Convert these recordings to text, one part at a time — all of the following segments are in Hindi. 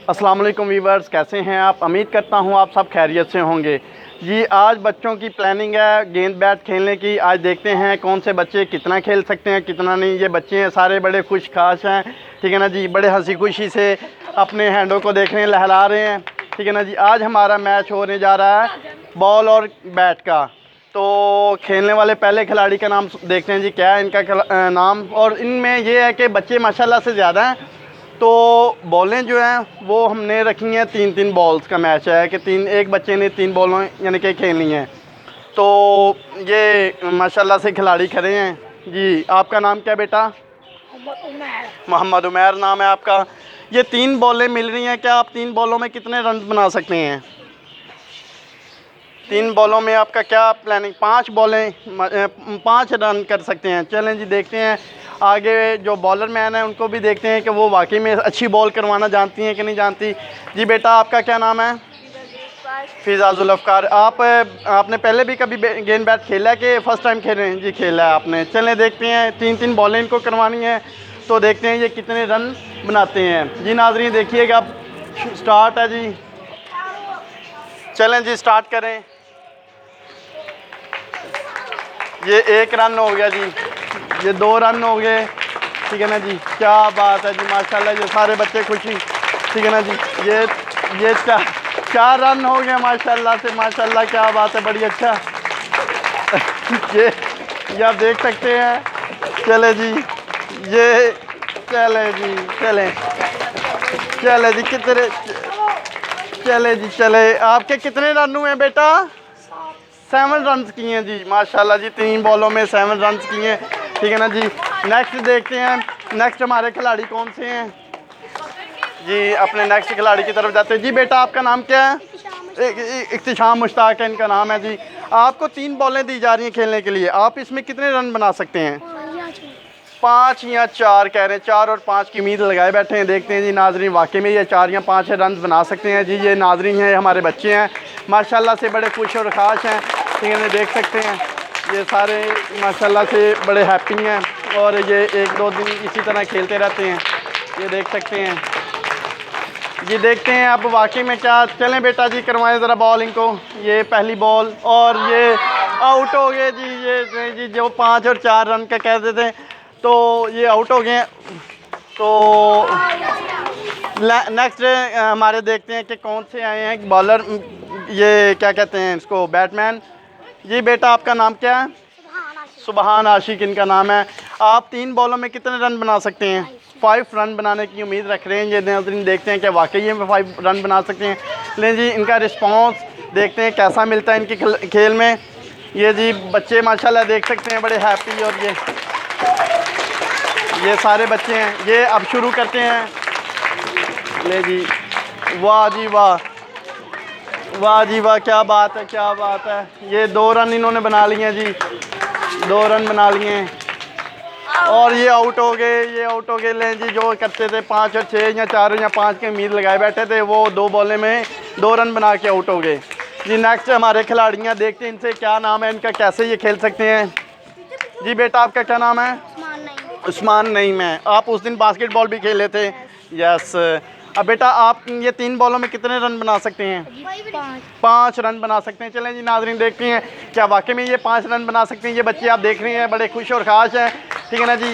अस्सलाम वालेकुम वीवर्स, कैसे हैं आप? उम्मीद करता हूं आप सब खैरियत से होंगे जी। आज बच्चों की प्लानिंग है गेंद बैट खेलने की। आज देखते हैं कौन से बच्चे कितना खेल सकते हैं कितना नहीं। ये बच्चे हैं सारे बड़े खुश खाश हैं, ठीक है ना जी। बड़े हंसी खुशी से अपने हैंडों को देख रहे हैं, लहरा रहे हैं, ठीक है ना जी। आज हमारा मैच होने जा रहा है बॉल और बैट का। तो खेलने वाले पहले खिलाड़ी का नाम देखते हैं जी, क्या है इनका नाम। और इनमें ये है कि बच्चे माशाल्लाह से ज़्यादा हैं। तो बॉलें जो हैं वो हमने रखी हैं, 3-3 बॉल्स का मैच है कि एक बच्चे ने 3 बॉलें यानी कि खेलनी हैं। तो ये माशाल्लाह से खिलाड़ी खड़े हैं जी। आपका नाम क्या बेटा? मोहम्मद उमैर नाम है आपका। ये 3 बॉलें मिल रही हैं, क्या आप 3 बॉलों में कितने रन बना सकते हैं? 3 बॉलों में आपका क्या प्लानिंग? 5 बॉलें 5 रन कर सकते हैं। चलें जी, देखते हैं आगे जो बॉलर मैन है उनको भी देखते हैं कि वो वाकई में अच्छी बॉल करवाना जानती हैं कि नहीं जानती। जी बेटा, आपका क्या नाम है? फ़िज़ा जुल्फ़कार। आपने पहले भी कभी गेंद बैट खेला है कि फ़र्स्ट टाइम खेल रहे हैं? जी खेला है आपने। चलें देखते हैं, 3-3 बॉलें इनको करवानी है, तो देखते हैं ये कितने रन बनाते हैं। जी नाज़रीन देखिएगा, अब स्टार्ट है जी। चलें जी, स्टार्ट करें। ये 1 रन हो गया जी, ये 2 रन हो गए, ठीक है ना जी। क्या बात है जी, माशाल्लाह ये सारे बच्चे खुशी, ठीक है ना जी। ये 4 रन हो गए माशाल्लाह से, माशाल्लाह क्या बात है, बड़ी अच्छा। ये आप देख सकते हैं। चले जी, ये चले जी, चले जी कितने, चले जी चले। आपके कितने रन हुए हैं बेटा? 7 रन किए हैं जी, माशाल्लाह जी। 3 बॉलों में 7 रन किए हैं, ठीक है ना जी। नेक्स्ट देखते हैं, नेक्स्ट हमारे खिलाड़ी कौन से हैं जी। अपने नेक्स्ट खिलाड़ी की तरफ जाते हैं जी। बेटा आपका नाम क्या है? इख्तिशाम मुश्ताक है इनका नाम है जी। आपको 3 बॉलें दी जा रही हैं खेलने के लिए, आप इसमें कितने रन बना सकते हैं? 5 या 4 कह रहे हैं। 4 और 5 की उम्मीद लगाए बैठे हैं। देखते हैं जी नाजरीन, वाकई में ये 4 या 5 रन बना सकते हैं जी। ये नाजरीन हैं, हमारे बच्चे हैं, माशाल्लाह से बड़े खुश और ख़ाश हैं, ठीक है ना। देख सकते हैं ये सारे माशाल्लाह से बड़े हैप्पी हैं और ये 1-2 दिन इसी तरह खेलते रहते हैं। ये देख सकते हैं जी। देखते हैं अब वाकई में क्या। चलें बेटा जी, करवाएं ज़रा बॉल इनको। ये पहली बॉल और ये आउट हो गए जी। ये जी जो 5 और 4 रन का कहते थे, तो ये आउट हो गए। तो नेक्स्ट हमारे देखते हैं कि कौन से आए हैं बॉलर, ये क्या कहते हैं इसको, बैट्समैन जी। बेटा आपका नाम क्या है? सुबहान आशिक इनका नाम है। आप 3 बॉलों में कितने रन बना सकते हैं? 5 रन बनाने की उम्मीद रख रहे हैं। ये नाज़रीन देखते हैं कि वाकई में 5 रन बना सकते हैं। लें जी, इनका रिस्पांस देखते हैं कैसा मिलता है इनके खेल में। ये जी बच्चे माशाल्लाह देख सकते हैं बड़े हैप्पी। और ये सारे बच्चे हैं। ये अब शुरू करते हैं। ले जी, वाह जी वाह, वाह जी वाह, क्या बात है, क्या बात है। ये 2 रन इन्होंने बना लिए हैं जी, 2 रन बना लिए हैं और ये आउट हो गए, ये आउट हो गए। लें जी, जो करते थे 5 और 6 या 4 या 5 की उम्मीद लगाए बैठे थे, वो 2 बॉलें में 2 रन बना के आउट हो गए जी। नेक्स्ट हमारे खिलाड़ियाँ देखते हैं इनसे क्या नाम है इनका, कैसे ये खेल सकते हैं जी। बेटा आपका क्या नाम है? उस्मान नईम है। आप उस दिन बास्केटबॉल भी खेले थे? यस। अब बेटा आप ये 3 बॉलों में कितने रन बना सकते हैं? 5 रन बना सकते हैं। चलें जी नाज़रीन देखते हैं क्या वाकई में ये 5 रन बना सकते हैं। ये बच्चे आप देख रहे हैं बड़े खुश और ख़ास हैं, ठीक है ना जी।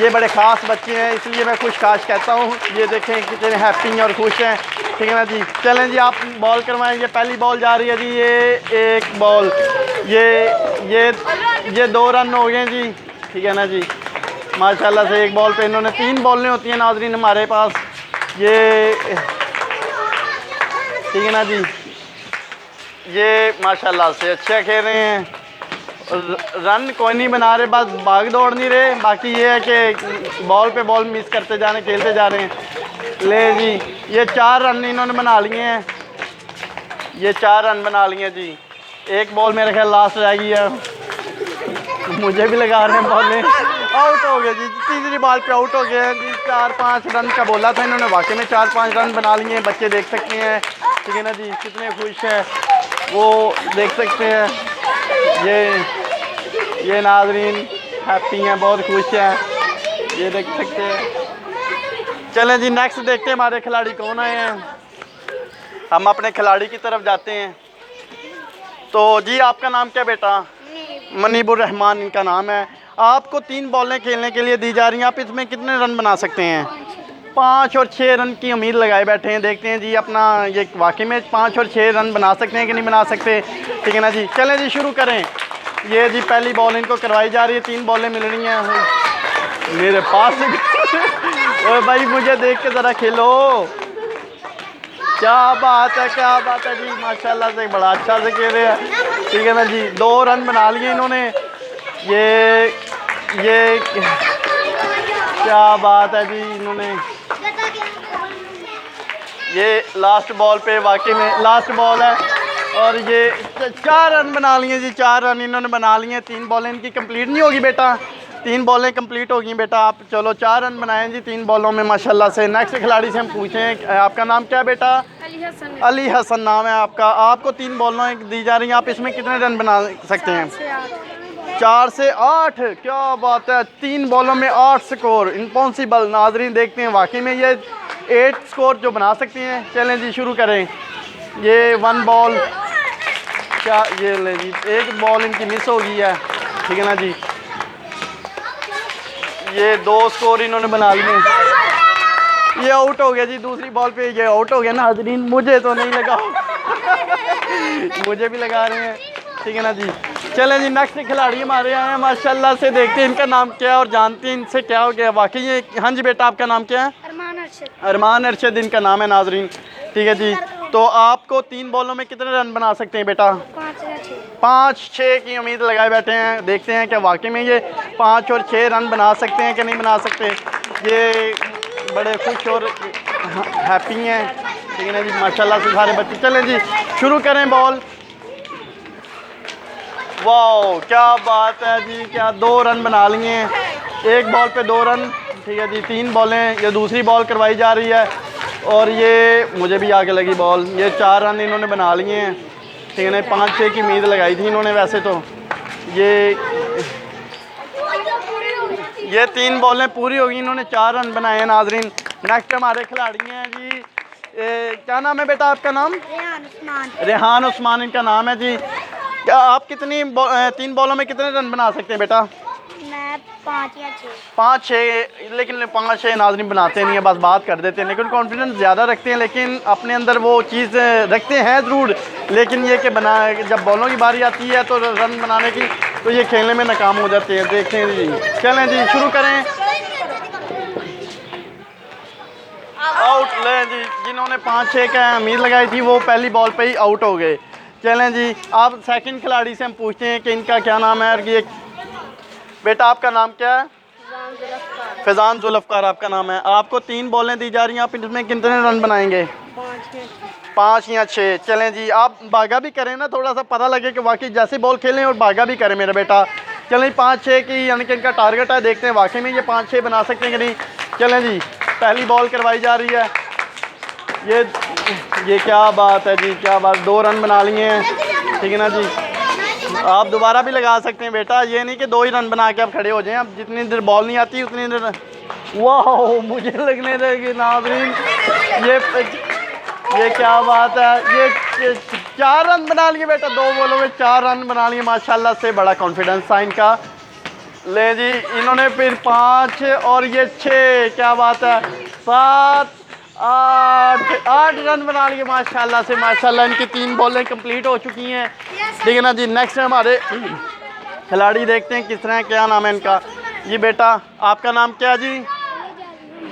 ये बड़े ख़ास बच्चे हैं, इसलिए मैं खुश खास कहता हूँ। ये देखें कितने हैप्पी और खुश हैं, ठीक है ना जी। चलें जी, आप बॉल करवाएं। ये पहली बॉल जा रही है जी। ये 1 बॉल, ये 2 रन हो गए जी, ठीक है ना जी। माशाल्लाह से 1 बॉल पे इन्होंने 3 बॉलें होती हैं नाज़रीन हमारे पास, ये ठीक है ना जी। ये माशाल्लाह से अच्छा खेल रहे हैं, रन कोई नहीं बना रहे, बस भाग दौड़ नहीं रहे। बाकी ये है कि बॉल पे बॉल मिस करते जा रहे हैं, खेलते जा रहे हैं। ले जी, ये 4 रन इन्होंने बना लिए हैं, ये 4 रन बना लिए जी। 1 बॉल मेरे ख्याल लास्ट रह गई है, मुझे भी लगा रहे हैं बॉलें। आउट हो गए जी, तीसरी बॉल पे आउट हो गए हैं जी। 4-5 रन का बोला था इन्होंने, वाकई में 4-5 रन बना लिए हैं। बच्चे देख सकते हैं, ठीक है ना जी, कितने खुश हैं वो देख सकते हैं। ये नाज़रीन हैप्पी हैं, बहुत खुश हैं, ये देख सकते हैं। चलें जी नेक्स्ट देखते हैं हमारे खिलाड़ी कौन आए हैं। हम अपने खिलाड़ी की तरफ जाते हैं। तो जी आपका नाम क्या बेटा? मनीबुर रहमान इनका नाम है। आपको 3 बॉलें खेलने के लिए दी जा रही हैं, आप इसमें कितने रन बना सकते हैं? 5 और 6 रन की उम्मीद लगाए बैठे हैं। देखते हैं जी अपना ये वाकई में 5 और 6 रन बना सकते हैं कि नहीं बना सकते, ठीक है ना जी। चलें जी शुरू करें। ये जी पहली बॉल इनको करवाई जा रही है, 3 बॉलें मिल रही हैं मेरे पास। ओए भाई मुझे देख के ज़रा खेलो। क्या बात है, क्या बात है जी, माशाल्लाह से बड़ा अच्छा से खेल रहे हैं, ठीक है ना जी। 2 रन बना लिए इन्होंने। ये क्या बात है जी, इन्होंने ये लास्ट बॉल पे वाकई में लास्ट बॉल है और ये 4 रन बना लिए जी। 4 रन इन्होंने बना लिए। 3 बॉलें इनकी कंप्लीट नहीं होगी बेटा, 3 बॉलें कंप्लीट होगी बेटा। आप चलो 4 रन बनाए जी 3 बॉलों में माशाल्लाह से। नेक्स्ट खिलाड़ी से हम पूछते हैं आपका नाम क्या है बेटा? अली हसन नाम है आपका। आपको 3 बॉलें दी जा रही हैं, आप इसमें कितने रन बना सकते हैं? 4 से 8। क्या बात है, 3 बॉलों में 8 स्कोर, इम्पॉसिबल। नाजरीन देखते हैं वाकई में ये 8 स्कोर जो बना सकती हैं। चलें जी शुरू करें। ये 1 बॉल, क्या ये ले जी 1 बॉल इनकी मिस हो गई है, ठीक है ना जी। ये 2 स्कोर इन्होंने बना लिए। ये आउट हो गया जी दूसरी बॉल पे, ये आउट हो गया नाजरीन। मुझे तो नहीं लगा मुझे भी लगा रहे हैं, ठीक है ना जी। चलें जी नेक्स्ट खिलाड़ी हमारे आए हैं माशाल्लाह से। देखते हैं इनका नाम क्या है और जानते हैं इनसे क्या हो गया वाकई ये। हाँ जी बेटा आपका नाम क्या है? अरमान अरशद इनका नाम है नाजरीन, ठीक है जी। तो आपको 3 बॉलों में कितने रन बना सकते हैं बेटा? 5-6 की उम्मीद लगाए बैठे हैं। देखते हैं क्या वाकई में ये 5 और 6 रन बना सकते हैं कि नहीं बना सकते। ये बड़े खुश और हैप्पी हैं, ठीक है ना जी, माशाल्लाह से सारे बच्चे। चलें जी शुरू करें बॉल। वाह क्या बात है जी, क्या 2 रन बना लिए हैं। 1 बॉल पे 2 रन, ठीक है जी। 3 बॉलें, ये दूसरी बॉल करवाई जा रही है और ये मुझे भी आगे लगी बॉल। ये 4 रन इन्होंने बना लिए हैं, ठीक है ना। 5-6 की उम्मीद लगाई थी इन्होंने वैसे तो। ये 3 बॉलें पूरी होगी, इन्होंने 4 रन बनाए हैं नाजरीन। नेक्स्ट हमारे खिलाड़ी हैं जी। क्या नाम है बेटा आपका नाम? रेहान उस्मान इनका नाम है जी। क्या आप कितनी 3 बॉलों में कितने रन बना सकते हैं बेटा? मैं 5 या 6। 5-6, लेकिन 5-6 नाज़रीन बनाते नहीं है, बस बात कर देते हैं। लेकिन कॉन्फिडेंस ज़्यादा रखते हैं, लेकिन अपने अंदर वो चीज़ रखते हैं ज़रूर। लेकिन ये कि जब बॉलों की बारी आती है तो रन बनाने की, तो ये खेलने में नाकाम हो जाते हैं। देखते हैं जी। चलें जी शुरू करें। आउट लें जी, जिन्होंने 5-6 का उम्मीद लगाई थी वो पहली बॉल पे ही आउट हो गए। चलें जी आप सेकंड खिलाड़ी से हम पूछते हैं कि इनका क्या नाम है। और ये बेटा आपका नाम क्या है? फैज़ान जुल्फ़कार आपका नाम है। आपको 3 बॉलें दी जा रही हैं, आप इसमें कितने रन बनाएंगे? 5 या 6। चलें जी आप भागा भी करें ना, थोड़ा सा पता लगे कि वाकई जैसे बॉल खेलें और भागा भी करें मेरा बेटा। चलें 5-6 की यानी कि इनका टारगेट है। देखते हैं वाकई में ये 5-6 बना सकते हैं कि नहीं। चलें जी पहली बॉल करवाई जा रही है। ये क्या बात है जी, क्या बात, 2 रन बना लिए हैं, ठीक है ना जी। आप दोबारा भी लगा सकते हैं बेटा, ये नहीं कि 2 ही रन बना के आप खड़े हो जाएं। अब जितनी देर बॉल नहीं आती उतनी देर। वाह मुझे लगने देगी नाज़रीन, ये क्या बात है। ये 4 रन बना लिए बेटा, 2 बॉलों में 4 रन बना लिए माशाल्लाह से। बड़ा कॉन्फिडेंस था इनका। ले जी इन्होंने फिर 5 और ये 6, क्या बात है, 7 8 रन बना लिए माशाल्लाह से। माशाल्लाह इनकी 3 बॉलें कंप्लीट हो चुकी हैं, ठीक है ना जी। नेक्स्ट हमारे खिलाड़ी देखते हैं किस तरह, क्या नाम है इनका। जी बेटा आपका नाम क्या है जी?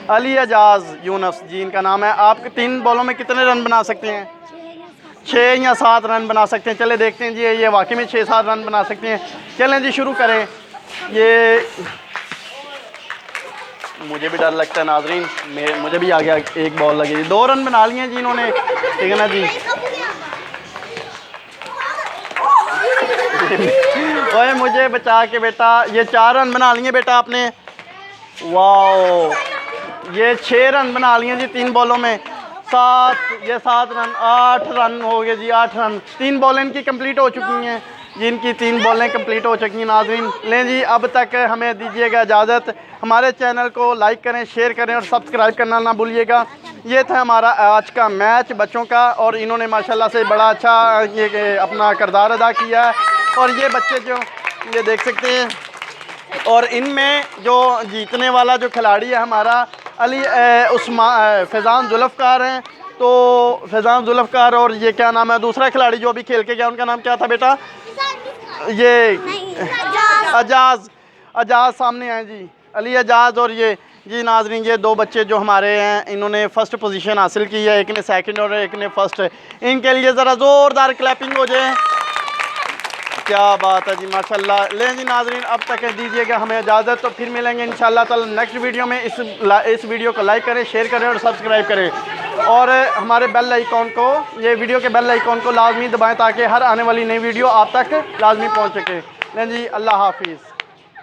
अली एजाज यूनस जी इनका नाम है। आप 3 बॉलों में कितने रन बना सकते हैं? 6 या 7 रन बना सकते हैं। चले देखते हैं जी, ये वाकई में 6-7 रन बना सकते हैं। चलें जी शुरू करें। ये मुझे भी डर लगता है नाजरीन, मुझे भी आ गया, 1 बॉल लगी। 2 रन बना लिए हैं जी इन्होंने, ठीक है ना जी। ओए मुझे बचा के बेटा। ये 4 रन बना लिए बेटा आपने। वाह ये 6 रन बना लिए जी 3 बॉलों में। 7 रन, 8 रन हो गए जी, 8 रन। 3 बॉलें इनकी कंप्लीट हो चुकी हैं, जिनकी 3 बॉलें कंप्लीट हो चुकी हैं नाज़रीन। लें जी, अब तक हमें दीजिएगा इजाज़त। हमारे चैनल को लाइक करें, शेयर करें और सब्सक्राइब करना ना भूलिएगा। ये था हमारा आज का मैच बच्चों का, और इन्होंने माशाल्लाह से बड़ा अच्छा ये अपना किरदार अदा किया है। और ये बच्चे जो ये देख सकते हैं, और इनमें जो जीतने वाला जो खिलाड़ी है हमारा अली फैज़ान जुल्फ़कार हैं। तो फैज़ान जुल्फ़कार, और ये क्या नाम है दूसरा खिलाड़ी जो अभी खेल के गया, उनका नाम क्या था बेटा? ये अजाज़ सामने आए जी, अली अजाज़। और ये जी नाज़रीन, ये 2 बच्चे जो हमारे हैं, इन्होंने फ़र्स्ट पोजीशन हासिल की है, एक ने सेकंड और एक ने फर्स्ट। इनके लिए ज़रा ज़ोरदार क्लैपिंग हो जाए। क्या बात है जी, माशाल्लाह। लें जी नाज़रीन, अब तक दीजिएगा हमें इजाज़त। तो फिर मिलेंगे इंशाल्लाह ताला नेक्स्ट वीडियो में। इस वीडियो को लाइक करें, शेयर करें और सब्सक्राइब करें, और हमारे बेल आइकॉन को, ये वीडियो के बेल आइकॉन को लाजमी दबाएं ताकि हर आने वाली नई वीडियो आप तक लाजमी पहुँच सके। लें जी, अल्लाह हाफिज़।